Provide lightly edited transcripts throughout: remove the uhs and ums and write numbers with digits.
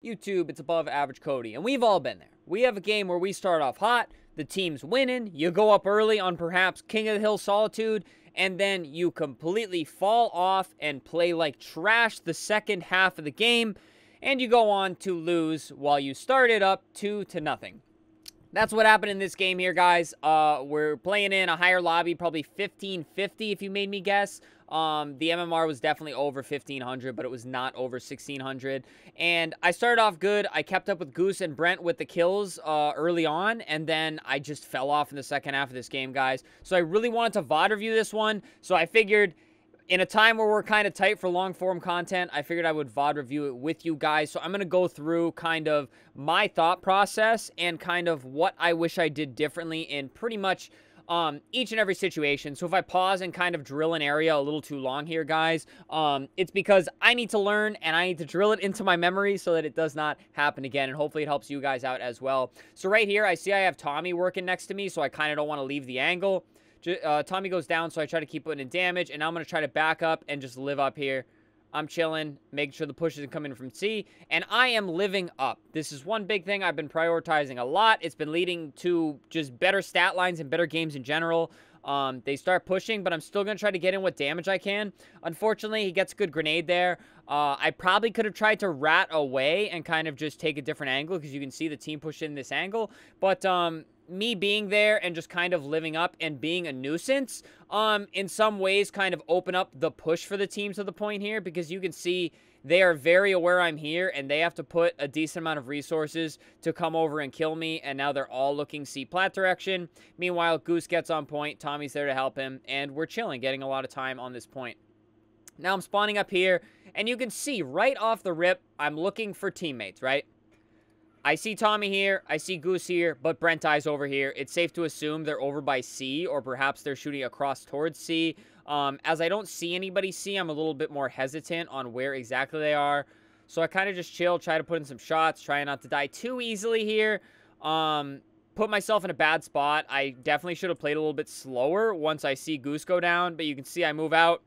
YouTube, it's above average Cody, and we've all been there. We have a game where we start off hot, the team's winning, you go up early on perhaps King of the Hill Solitude, and then you completely fall off and play like trash the second half of the game, and you go on to lose while you started up 2-0. That's what happened in this game here, guys. We're playing in a higher lobby, probably 1550 if you made me guess. The MMR was definitely over 1500, but it was not over 1600. And I started off good. I kept up with Goose and Brent with the kills early on, and then I just fell off in the second half of this game, guys. So I really wanted to VOD review this one, so I figured in a time where we're kind of tight for long-form content, I figured I would VOD review it with you guys. So I'm going to go through kind of my thought process and kind of what I wish I did differently in pretty much each and every situation. So if I pause and kind of drill an area a little too long here, guys, it's because I need to learn and I need to drill it into my memory so that it does not happen again. And hopefully it helps you guys out as well. So right here, I see I have Tommy working next to me, so I kind of don't want to leave the angle. Tommy goes down, so I try to keep putting in damage, and now I'm going to try to back up and just live up here. I'm chilling, making sure the push isn't coming from C, and I am living up. This is one big thing I've been prioritizing a lot. It's been leading to just better stat lines and better games in general. They start pushing, but I'm still going to try to get in what damage I can. Unfortunately, he gets a good grenade there. I probably could have tried to rat away and kind of just take a different angle, because you can see the team push in this angle, but me being there and just kind of living up and being a nuisance, in some ways kind of open up the push for the team to the point here, because you can see they are very aware I'm here and they have to put a decent amount of resources to come over and kill me, and now they're all looking C plat direction. Meanwhile, Goose gets on point, Tommy's there to help him, and we're chilling, getting a lot of time on this point. Now I'm spawning up here, and you can see right off the rip, I'm looking for teammates, right? I see Tommy here, I see Goose here, but Brent dies over here. It's safe to assume they're over by C, or perhaps they're shooting across towards C. As I don't see anybody C, I'm a little bit more hesitant on where exactly they are. So I kind of just chill, try to put in some shots, try not to die too easily here. Put myself in a bad spot. I definitely should have played a little bit slower once I see Goose go down, but you can see I move out.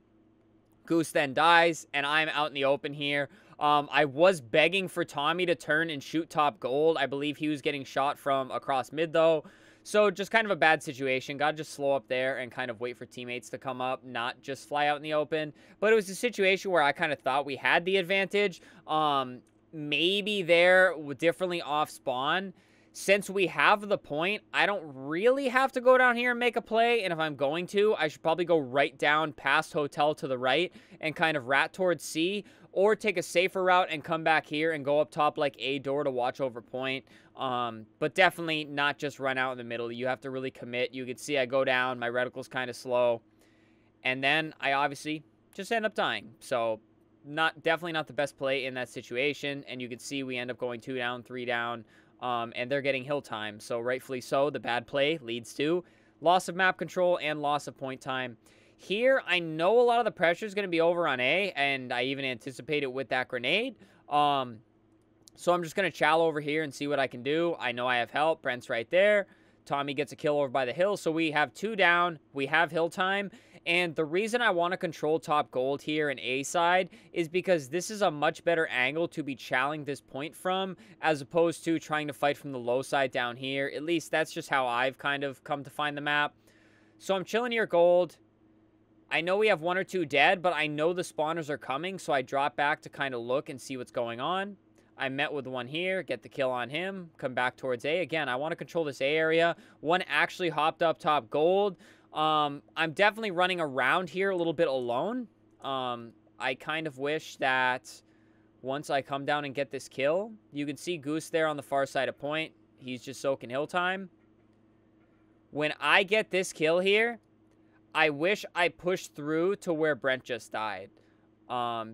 Goose then dies, and I'm out in the open here. I was begging for Tommy to turn and shoot top gold. I believe he was getting shot from across mid, though. So just kind of a bad situation. Got to just slow up there and kind of wait for teammates to come up, not just fly out in the open. But it was a situation where I kind of thought we had the advantage. Maybe they're differently off spawn. Since we have the point, I don't really have to go down here and make a play. And if I'm going to, I should probably go right down past hotel to the right and kind of rat towards C, or take a safer route and come back here and go up top like A door to watch over point. But definitely not just run out in the middle. You have to really commit. You can see I go down. My reticle's kind of slow. And then I obviously just end up dying. So definitely not the best play in that situation. And you can see we end up going 2 down, 3 down. And they're getting hill time. So rightfully so, the bad play leads to loss of map control and loss of point time. Here, I know a lot of the pressure is going to be over on A, and I even anticipate it with that grenade. So I'm just going to chow over here and see what I can do. I know I have help. Brent's right there. Tommy gets a kill over by the hill. So we have 2 down. We have hill time. And the reason I want to control top gold here in A side is because this is a much better angle to be chowing this point from, as opposed to trying to fight from the low side down here. At least that's just how I've kind of come to find the map. So I'm chilling here gold. I know we have 1 or 2 dead, but I know the spawners are coming, so I drop back to kind of look and see what's going on. I met with one here, get the kill on him, come back towards A. Again, I want to control this A area. One actually hopped up top gold. I'm definitely running around here a little bit alone. I kind of wish that once I come down and get this kill, you can see Goose there on the far side of point. He's just soaking hill time. When I get this kill here, I wish I pushed through to where Brent just died,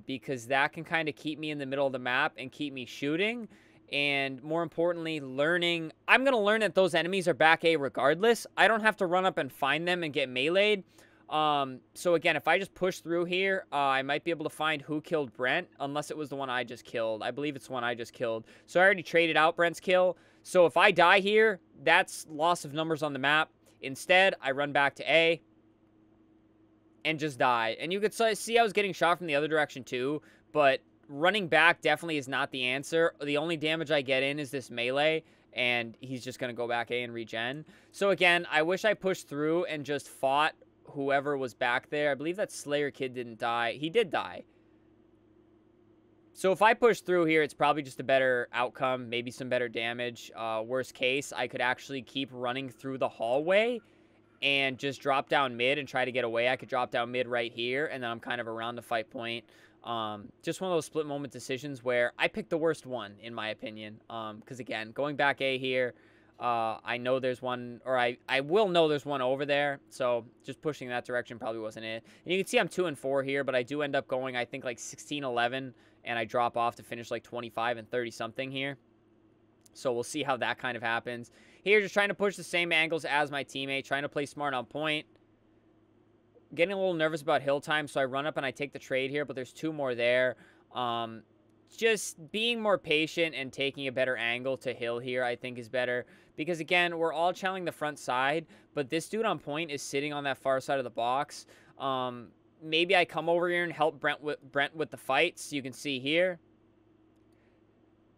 because that can kind of keep me in the middle of the map and keep me shooting, and more importantly, learning. I'm going to learn that those enemies are back A regardless. I don't have to run up and find them and get meleeed. So again, if I just push through here, I might be able to find who killed Brent, unless it was the one I just killed. I believe it's the one I just killed. So I already traded out Brent's kill. So if I die here, that's loss of numbers on the map. Instead, I run back to A and just die. And you could see I was getting shot from the other direction too, but running back definitely is not the answer. The only damage I get in is this melee, and he's just going to go back A and regen. So again, I wish I pushed through and just fought whoever was back there. I believe that Slayer kid didn't die. He did die. So if I push through here, it's probably just a better outcome, maybe some better damage. Worst case, I could actually keep running through the hallway and just drop down mid and try to get away. I could drop down mid right here, and then I'm kind of around the fight point. Just one of those split moment decisions where I picked the worst one, in my opinion. Because again, going back A here, I know there's one, or I will know there's one over there. So just pushing that direction probably wasn't it. And you can see I'm 2 and 4 here, but I do end up going, I think, like 16-11, and I drop off to finish like 25 and 30 something here. So we'll see how that kind of happens. Here, just trying to push the same angles as my teammate, trying to play smart on point. Getting a little nervous about hill time, so I run up and I take the trade here, but there's 2 more there. Just being more patient and taking a better angle to hill here, I think, is better. Because, again, we're all channeling the front side, but this dude on point is sitting on that far side of the box. Maybe I come over here and help Brent with the fights. You can see here,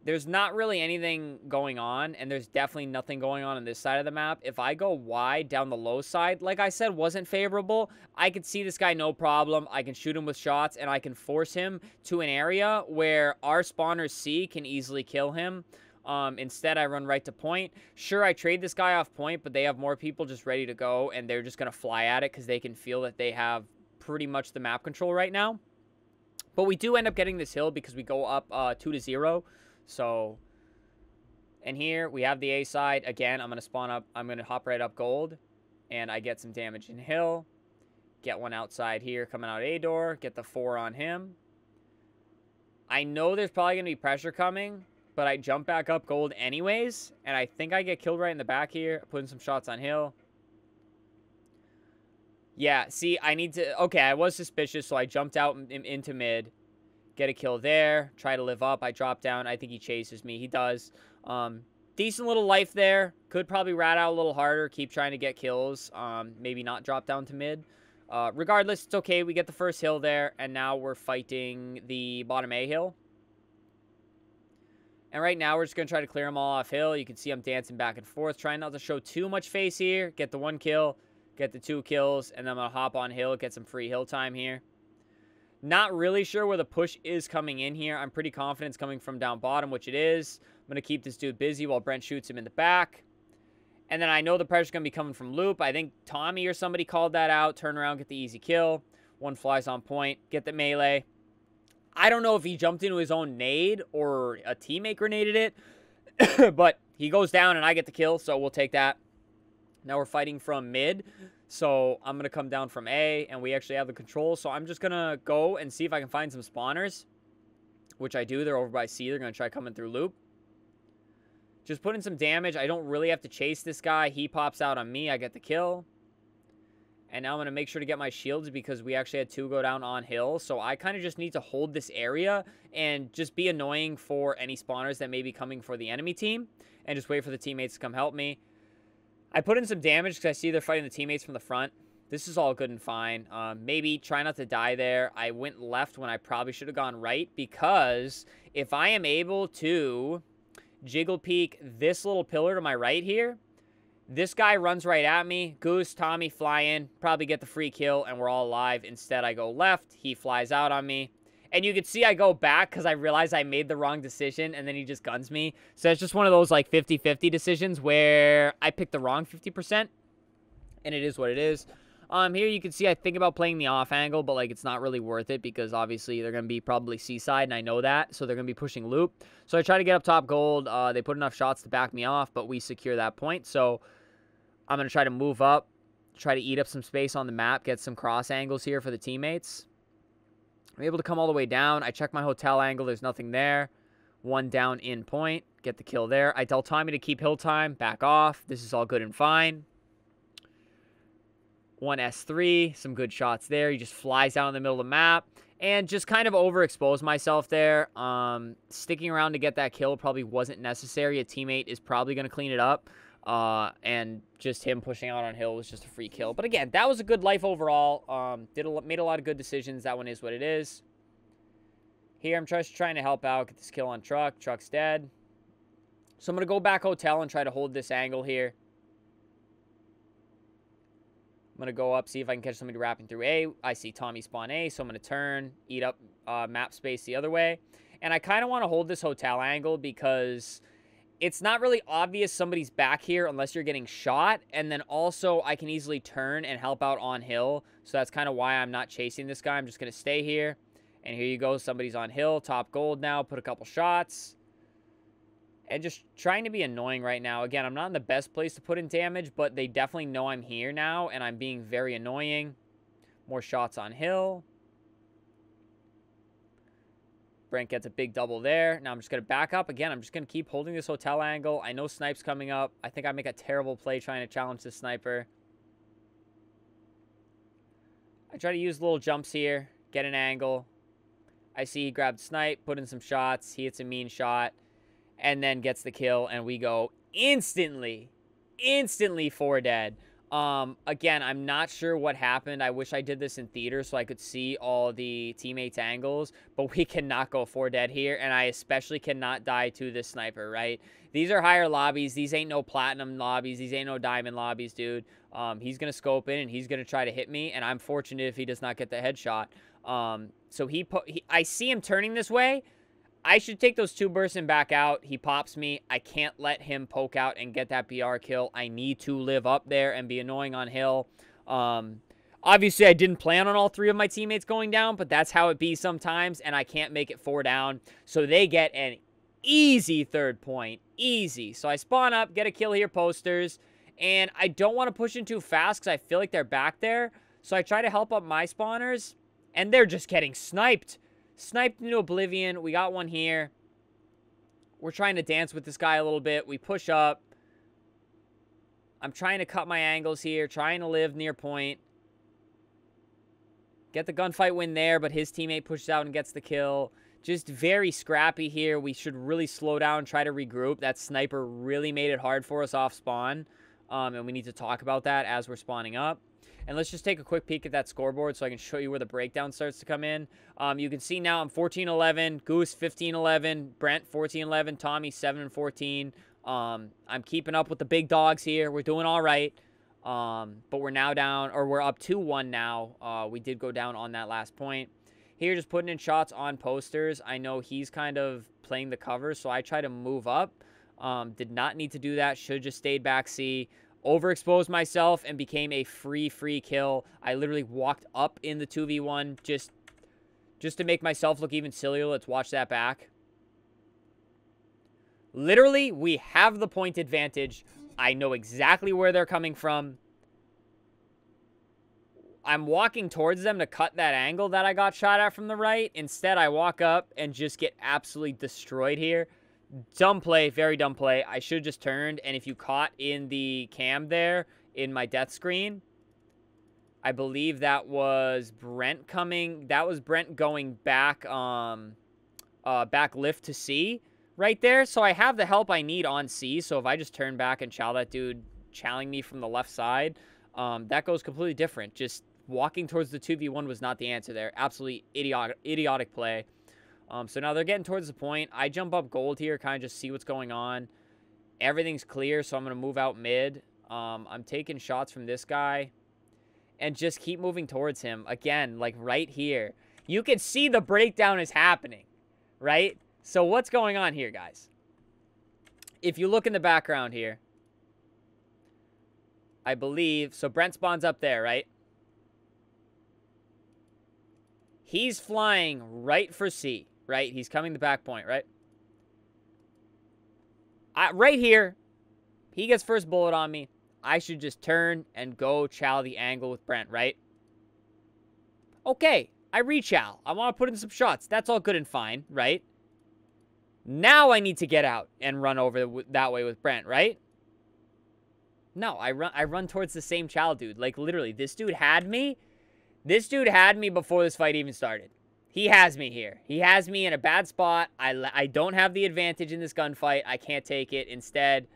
there's not really anything going on, and there's definitely nothing going on this side of the map. If I go wide down the low side, like I said, wasn't favorable, I could see this guy no problem. I can shoot him with shots, and I can force him to an area where our spawners C can easily kill him. Instead, I run right to point. Sure, I trade this guy off point, but they have more people just ready to go, and they're just going to fly at it because they can feel that they have pretty much the map control right now. But we do end up getting this hill because we go up 2-0. So, and here we have the A side. Again, I'm going to spawn up. I'm going to hop right up gold, and I get some damage in hill. Get one outside here coming out A door. Get the 4 on him. I know there's probably going to be pressure coming, but I jump back up gold anyways, and I think I get killed right in the back here, putting some shots on hill. Yeah, see, I need to... Okay, I was suspicious, so I jumped out into mid. Get a kill there. Try to live up. I drop down. I think he chases me. He does. Decent little life there. Could probably rat out a little harder. Keep trying to get kills. Maybe not drop down to mid. Regardless, it's okay. We get the first hill there, and now we're fighting the bottom A hill. And right now, we're just going to try to clear them all off hill. You can see I'm dancing back and forth, trying not to show too much face here. Get the 1 kill. Get the 2 kills, and then I'm going to hop on hill, get some free hill time here. Not really sure where the push is coming in here. I'm pretty confident it's coming from down bottom, which it is. I'm going to keep this dude busy while Brent shoots him in the back. And then I know the pressure's going to be coming from loop. I think Tommy or somebody called that out. Turn around, get the easy kill. 1 flies on point. Get the melee. I don't know if he jumped into his own nade or a teammate grenaded it. But he goes down and I get the kill, so we'll take that. Now we're fighting from mid. So I'm going to come down from A, and we actually have the control. So I'm just going to go and see if I can find some spawners, which I do. They're over by C. They're going to try coming through loop. Just put in some damage. I don't really have to chase this guy. He pops out on me. I get the kill. And now I'm going to make sure to get my shields because we actually had 2 go down on hill. So I kind of just need to hold this area and just be annoying for any spawners that may be coming for the enemy team. And just wait for the teammates to come help me. I put in some damage because I see they're fighting the teammates from the front. This is all good and fine. Maybe try not to die there. I went left when I probably should have gone right because if I am able to jiggle peek this little pillar to my right here, this guy runs right at me. Goose, Tommy fly in, probably get the free kill, and we're all alive. Instead, I go left. He flies out on me. And you can see I go back because I realize I made the wrong decision, and then he just guns me. So it's just one of those, like, 50-50 decisions where I picked the wrong 50%, and it is what it is. Here you can see I think about playing the off angle, but, like, it's not really worth it because, obviously, they're going to be probably C-side, and I know that, so they're going to be pushing loop. So I try to get up top gold. They put enough shots to back me off, but we secure that point. So I'm going to try to move up, try to eat up some space on the map, get some cross angles here for the teammates. I'm able to come all the way down. I check my hotel angle. There's nothing there. 1 down in point. Get the kill there. I tell Tommy to keep hill time. Back off. This is all good and fine. 1 S3. Some good shots there. He just flies out in the middle of the map. And just kind of overexpose myself there. Sticking around to get that kill probably wasn't necessary. A teammate is probably going to clean it up. And just him pushing out on hill was just a free kill. But again, that was a good life overall. Made a lot of good decisions. That one is what it is. Here, I'm just trying to help out, get this kill on Truck. Truck's dead. So I'm going to go back hotel and try to hold this angle here. I'm going to go up, see if I can catch somebody wrapping through A. I see Tommy spawn A, so I'm going to turn, eat up map space the other way. And I kind of want to hold this hotel angle because it's not really obvious somebody's back here unless you're getting shot. And then also I can easily turn and help out on hill. So that's kind of why I'm not chasing this guy. I'm just going to stay here. And here you go. Somebody's on hill. Top gold now. Put a couple shots. And just trying to be annoying right now. Again, I'm not in the best place to put in damage, but they definitely know I'm here now. And I'm being very annoying. More shots on hill. Brent gets a big double there. Now I'm just going to back up. Again, I'm just going to keep holding this hotel angle. I know snipe's coming up. I think I make a terrible play trying to challenge the sniper. I try to use little jumps here. Get an angle. I see he grabbed snipe. Put in some shots. He hits a mean shot. And then gets the kill. And we go instantly 4 dead. Again, I'm not sure what happened. I wish I did this in theater so I could see all the teammates' angles, but we cannot go 4 dead here, and I especially cannot die to this sniper, right? These are higher lobbies. These ain't no platinum lobbies. These ain't no diamond lobbies, dude. He's going to scope in, and he's going to try to hit me, and I'm fortunate if he does not get the headshot. So I see him turning this way. I should take those 2 bursts and back out. He pops me. I can't let him poke out and get that BR kill. I need to live up there and be annoying on hill. Obviously, I didn't plan on all 3 of my teammates going down, but that's how it be sometimes, and I can't make it 4 down. So they get an easy 3rd point. Easy. So I spawn up, get a kill here, posters, and I don't want to push in too fast because I feel like they're back there. So I try to help up my spawners, and they're just getting sniped. Sniped into oblivion. We got one here. We're trying to dance with this guy a little bit. We push up. I'm trying to cut my angles here. Trying to live near point. Get the gunfight win there, but his teammate pushes out and gets the kill. Just very scrappy here. We should really slow down, try to regroup. That sniper really made it hard for us off spawn. And we need to talk about that as we're spawning up. And let's just take a quick peek at that scoreboard so I can show you where the breakdown starts to come in. You can see now I'm 14-11, Goose 15-11, Brent 14-11, Tommy 7-14. I'm keeping up with the big dogs here. We're doing all right. But we're now down, or we're up 2-1 now. We did go down on that last point. Here, just putting in shots on posters. I know he's kind of playing the cover, so I try to move up. Did not need to do that. Should have just stayed back C. Overexposed myself and became a free kill. I literally walked up in the 2v1 just to make myself look even sillier. Let's watch that back. Literally, we have the point advantage. I know exactly where they're coming from. I'm walking towards them to cut that angle that I got shot at from the right. Instead, I walk up and just get absolutely destroyed here. Dumb play, very dumb play. I should have just turned, and if you caught in the cam there, in my death screen, I believe that was Brent coming. That was Brent going back, back lift to C right there. So I have the help I need on C, so if I just turn back and chow that dude chowing me from the left side, that goes completely different. Just walking towards the 2v1 was not the answer there. Absolutely idiotic play. So now they're getting towards the point. I jump up gold here, kind of just see what's going on. Everything's clear, so I'm going to move out mid. I'm taking shots from this guy and just keep moving towards him. Again, like right here. You can see the breakdown is happening, right? So what's going on here, guys? If you look in the background here, I believe, so Brent spawns up there, right? He's flying right for C. Right? He's coming the back point, right? Right here, he gets first bullet on me. I should just turn and go chow the angle with Brent, right? Okay, I re-chow. I want to put in some shots. That's all good and fine, right? Now I need to get out and run over that way with Brent, right? No, I run towards the same chow dude. Like, literally, this dude had me. This dude had me before this fight even started. He has me here. He has me in a bad spot. I don't have the advantage in this gunfight. I can't take it. Instead,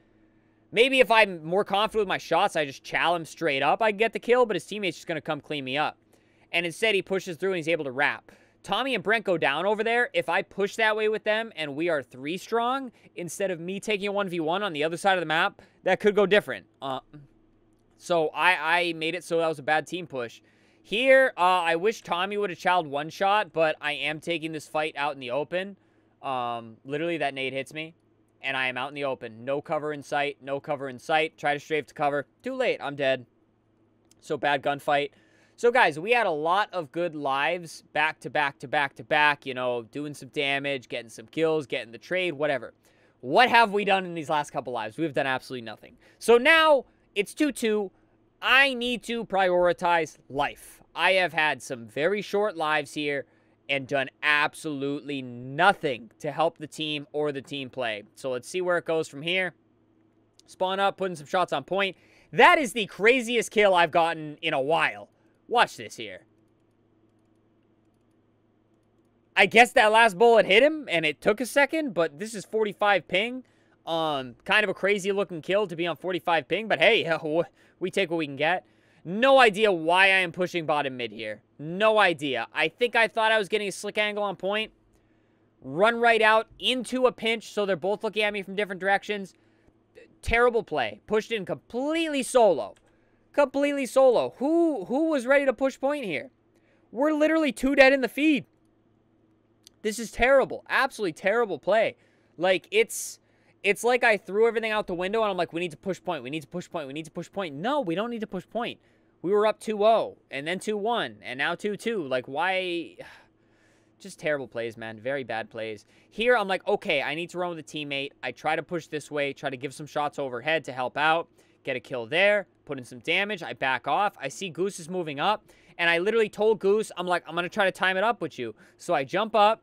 maybe if I'm more confident with my shots, I just chow him straight up, I get the kill, but his teammate's just going to come clean me up. And instead, he pushes through and he's able to wrap. Tommy and Brent go down over there. If I push that way with them and we are 3 strong, instead of me taking a 1v1 on the other side of the map, that could go different. So I made it so that was a bad team push. Here, I wish Tommy would have chowed one shot, but I am taking this fight out in the open. Literally, that nade hits me, and I am out in the open. No cover in sight, no cover in sight. Try to strafe to cover. Too late, I'm dead. So bad gunfight. So, guys, we had a lot of good lives back to back to back to back, you know, doing some damage, getting some kills, getting the trade, whatever. What have we done in these last couple lives? We've done absolutely nothing. So now it's 2-2. I need to prioritize life. I have had some very short lives here and done absolutely nothing to help the team or the team play. So let's see where it goes from here. Spawn up, putting some shots on point. That is the craziest kill I've gotten in a while. Watch this here. I guess that last bullet hit him, and it took a second, but this is 45 ping. Kind of a crazy-looking kill to be on 45 ping, but hey, we take what we can get. No idea why I am pushing bottom mid here. No idea. I think I thought I was getting a slick angle on point. Run right out into a pinch, so they're both looking at me from different directions. Terrible play. Pushed in completely solo. Completely solo. Who was ready to push point here? We're literally 2 dead in the feed. This is terrible. Absolutely terrible play. Like, it's like I threw everything out the window and I'm like, we need to push point. We need to push point. We need to push point. No, we don't need to push point. We were up 2-0 and then 2-1 and now 2-2. Like, why? Just terrible plays, man. Very bad plays. Here, I'm like, okay, I need to run with a teammate. I try to push this way, try to give some shots overhead to help out. Get a kill there, put in some damage. I back off. I see Goose is moving up, and I literally told Goose, I'm like, I'm going to try to time it up with you. So I jump up.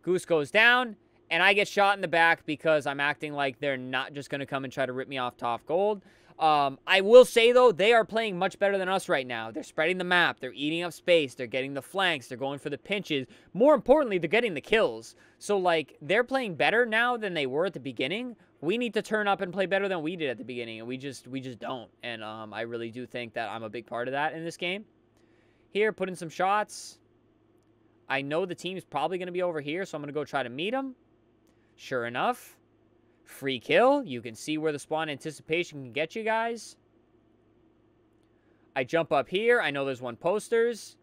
Goose goes down, and I get shot in the back because I'm acting like they're not just going to come and try to rip me off top gold. I will say, though, they are playing much better than us right now. They're spreading the map. They're eating up space. They're getting the flanks. They're going for the pinches. More importantly, they're getting the kills. So, like, they're playing better now than they were at the beginning. We need to turn up and play better than we did at the beginning, and we just don't. And I really do think that I'm a big part of that in this game. Here, put in some shots. I know the team's probably going to be over here, so I'm going to go try to meet them. Sure enough, free kill. You can see where the spawn anticipation can get you guys. I jump up here. I know there's one posters.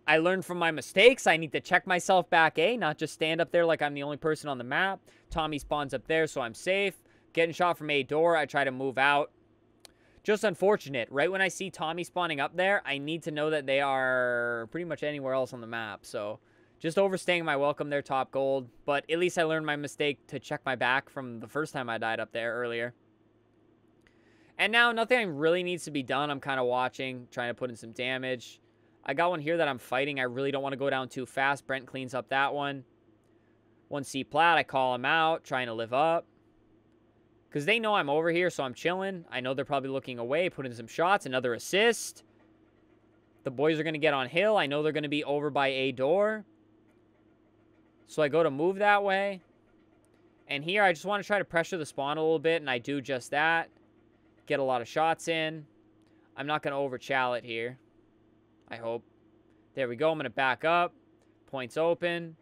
I learned from my mistakes. I need to check myself back A, not just stand up there like I'm the only person on the map. Tommy spawns up there, so I'm safe. Getting shot from A door. I try to move out. Just unfortunate. Right when I see Tommy spawning up there, I need to know that they are pretty much anywhere else on the map. So just overstaying my welcome there, top gold. But at least I learned my mistake to check my back from the first time I died up there earlier. And now nothing really needs to be done. I'm kind of watching, trying to put in some damage. I got one here that I'm fighting. I really don't want to go down too fast. Brent cleans up that one. 1C plat. I call him out, trying to live up. Because they know I'm over here, so I'm chilling. I know they're probably looking away, putting some shots. Another assist. The boys are going to get on hill. I know they're going to be over by A door. So I go to move that way. And here, I just want to try to pressure the spawn a little bit, and I do just that. Get a lot of shots in. I'm not going to over-chow it here. I hope. There we go. I'm going to back up. Point's open.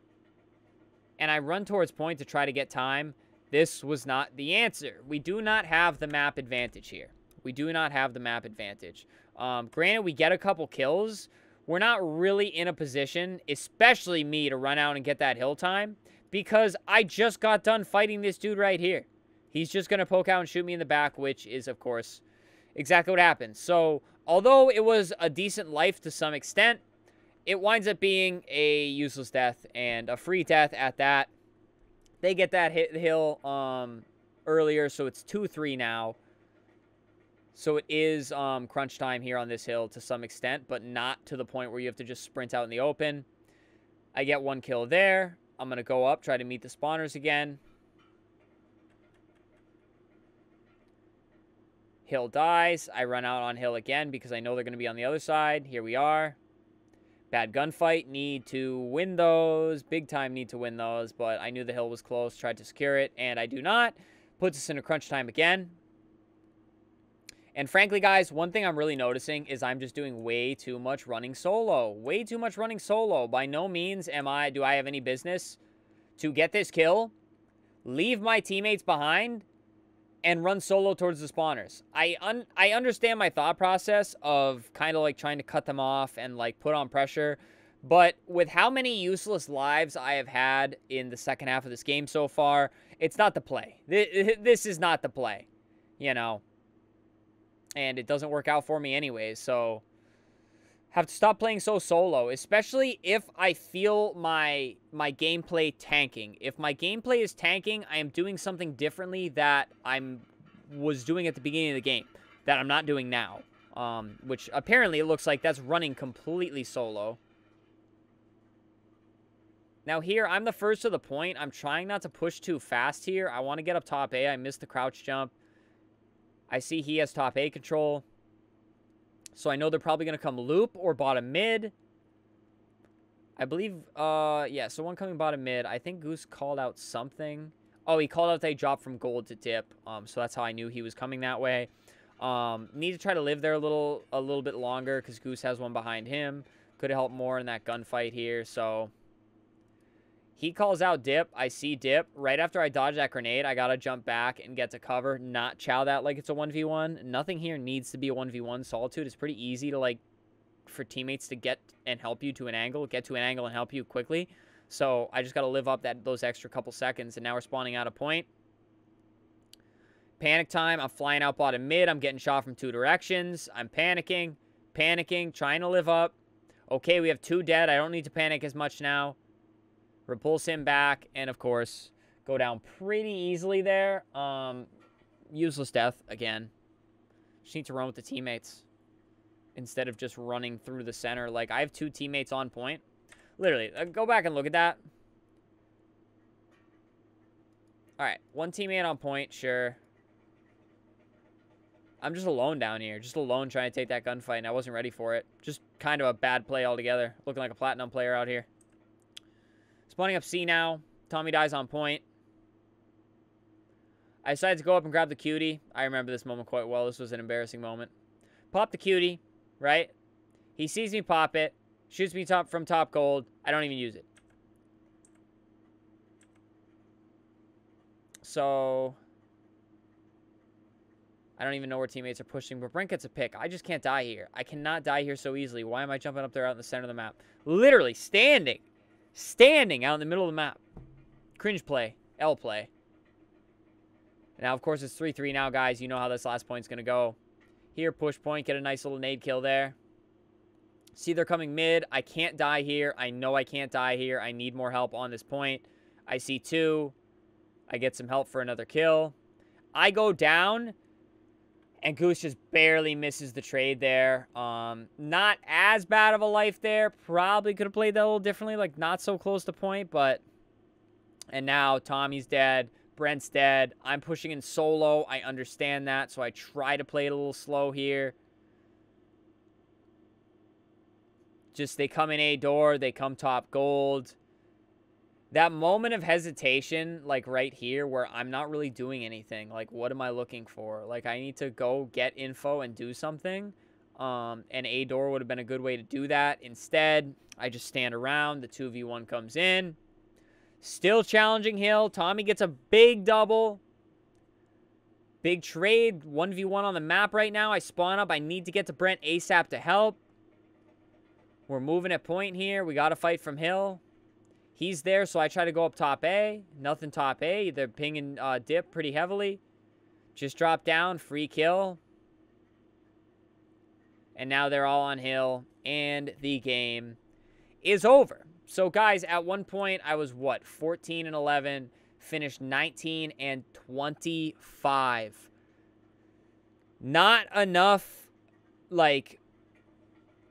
And I run towards point to try to get time. This was not the answer. We do not have the map advantage here. We do not have the map advantage. Granted, we get a couple kills. We're not really in a position, especially me, to run out and get that hill time. Because I just got done fighting this dude right here. He's just going to poke out and shoot me in the back, which is, of course, exactly what happened. So, although it was a decent life to some extent, it winds up being a useless death and a free death at that. They get that hill earlier, so it's 2-3 now. So it is crunch time here on this hill to some extent, but not to the point where you have to just sprint out in the open. I get one kill there. I'm going to go up, try to meet the spawners again. Hill dies. I run out on hill again because I know they're going to be on the other side. Here we are. Bad gunfight. Need to win those. Big time need to win those, but I knew the hill was close. Tried to secure it, and I do not. Puts us in a crunch time again. And frankly, guys, one thing I'm really noticing is I'm just doing way too much running solo. Way too much running solo. By no means do I have any business to get this kill, leave my teammates behind, and run solo towards the spawners. I understand my thought process of kind of like trying to cut them off and like put on pressure. But with how many useless lives I have had in the second half of this game so far, it's not the play. This is not the play, you know. And it doesn't work out for me anyways, so have to stop playing so solo, especially if I feel my gameplay tanking. If my gameplay is tanking, I am doing something differently that was doing at the beginning of the game that I'm not doing now, which apparently it looks like that's running completely solo. Now here, I'm the first to the point. I'm trying not to push too fast here. I want to get up top A. I missed the crouch jump. I see he has top A control. So I know they're probably going to come loop or bottom mid. I believe, yeah, so one coming bottom mid. I think Goose called out something. Oh, he called out they dropped from gold to dip. So that's how I knew he was coming that way. Need to try to live there a little bit longer because Goose has one behind him. Could have helped more in that gunfight here, so... He calls out dip. I see dip. Right after I dodge that grenade, I got to jump back and get to cover. Not chow that like it's a 1v1. Nothing here needs to be a 1v1. Solitude is pretty easy to, like, for teammates to get and help you to an angle. Get to an angle and help you quickly. So I just got to live up those extra couple seconds. And now we're spawning out a point. Panic time. I'm flying out bottom mid. I'm getting shot from two directions. I'm panicking. Trying to live up. Okay, we have 2 dead. I don't need to panic as much now. Repulse him back, and of course, go down pretty easily there. Useless death again. Just need to run with the teammates instead of just running through the center. Like, I have 2 teammates on point. Literally, go back and look at that. All right, 1 teammate on point, sure. I'm just alone down here. Just alone trying to take that gunfight, and I wasn't ready for it. Just kind of a bad play altogether. Looking like a platinum player out here. Spawning up C now. Tommy dies on point. I decided to go up and grab the cutie. I remember this moment quite well. This was an embarrassing moment. Pop the cutie, right? He sees me pop it. Shoots me from top gold. I don't even use it. So... I don't even know where teammates are pushing, but Brent gets a pick. I just can't die here. I cannot die here so easily. Why am I jumping up there out in the center of the map? Literally standing out in the middle of the map. Cringe play. L play. Now, of course, it's 3-3 now, guys. You know how this last point's going to go. Here, push point. Get a nice little nade kill there. See, they're coming mid. I can't die here. I know I can't die here. I need more help on this point. I see 2. I get some help for another kill. I go down, and Goose just barely misses the trade there. Not as bad of a life there. Probably could have played that a little differently, like not so close to point, but... And now Tommy's dead. Brent's dead. I'm pushing in solo. I understand that, so I try to play it a little slow here. Just they come in A door. They come top gold. That moment of hesitation, like right here, where I'm not really doing anything. Like, what am I looking for? Like, I need to go get info and do something. And A door would have been a good way to do that. Instead, I just stand around. The 2v1 comes in. Still challenging Hill. Tommy gets a big double. Big trade. 1v1 on the map right now. I spawn up. I need to get to Brent ASAP to help. We're moving at point here. We got to fight from Hill. He's there, so I try to go up top A. Nothing top A. They're pinging dip pretty heavily. Just drop down. Free kill. And now they're all on Hill. And the game is over. So, guys, at one point, I was, what, 14 and 11. Finished 19 and 25. Not enough, like...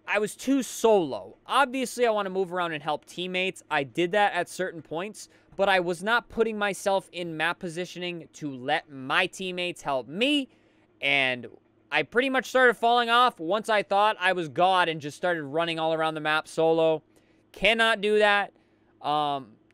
I was too solo. Obviously, I want to move around and help teammates. I did that at certain points, but I was not putting myself in map positioning to let my teammates help me, and I pretty much started falling off once I thought I was God and just started running all around the map solo. Cannot do that.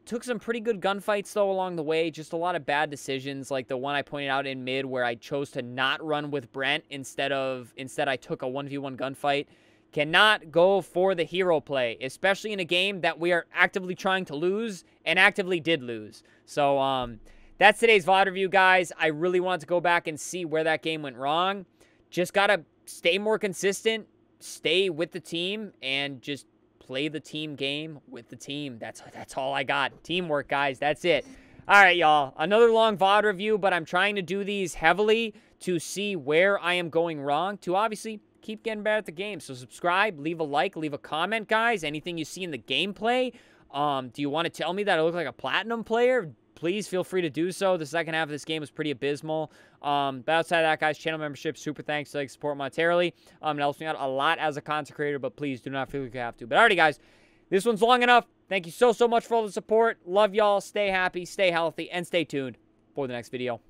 Took some pretty good gunfights, though, along the way. Just a lot of bad decisions, like the one I pointed out in mid where I chose to not run with Brent instead I took a 1v1 gunfight. Cannot go for the hero play, especially in a game that we are actively trying to lose and actively did lose. So, that's today's VOD review, guys. I really wanted to go back and see where that game went wrong. Just got to stay more consistent, stay with the team, and just play the team game with the team. That's all I got. Teamwork, guys. That's it. All right, y'all. Another long VOD review, but I'm trying to do these heavily to see where I am going wrong, to obviously keep getting better at the game. So subscribe, leave a like, leave a comment, guys. Anything you see in the gameplay. Do you want to tell me that I look like a platinum player? Please feel free to do so. The second half of this game was pretty abysmal. But outside of that, guys, channel membership, super thanks to support monetarily. It helps me out a lot as a content creator, but please do not feel like you have to. But alrighty, guys, this one's long enough. Thank you so much for all the support. Love y'all. Stay happy, stay healthy, and stay tuned for the next video.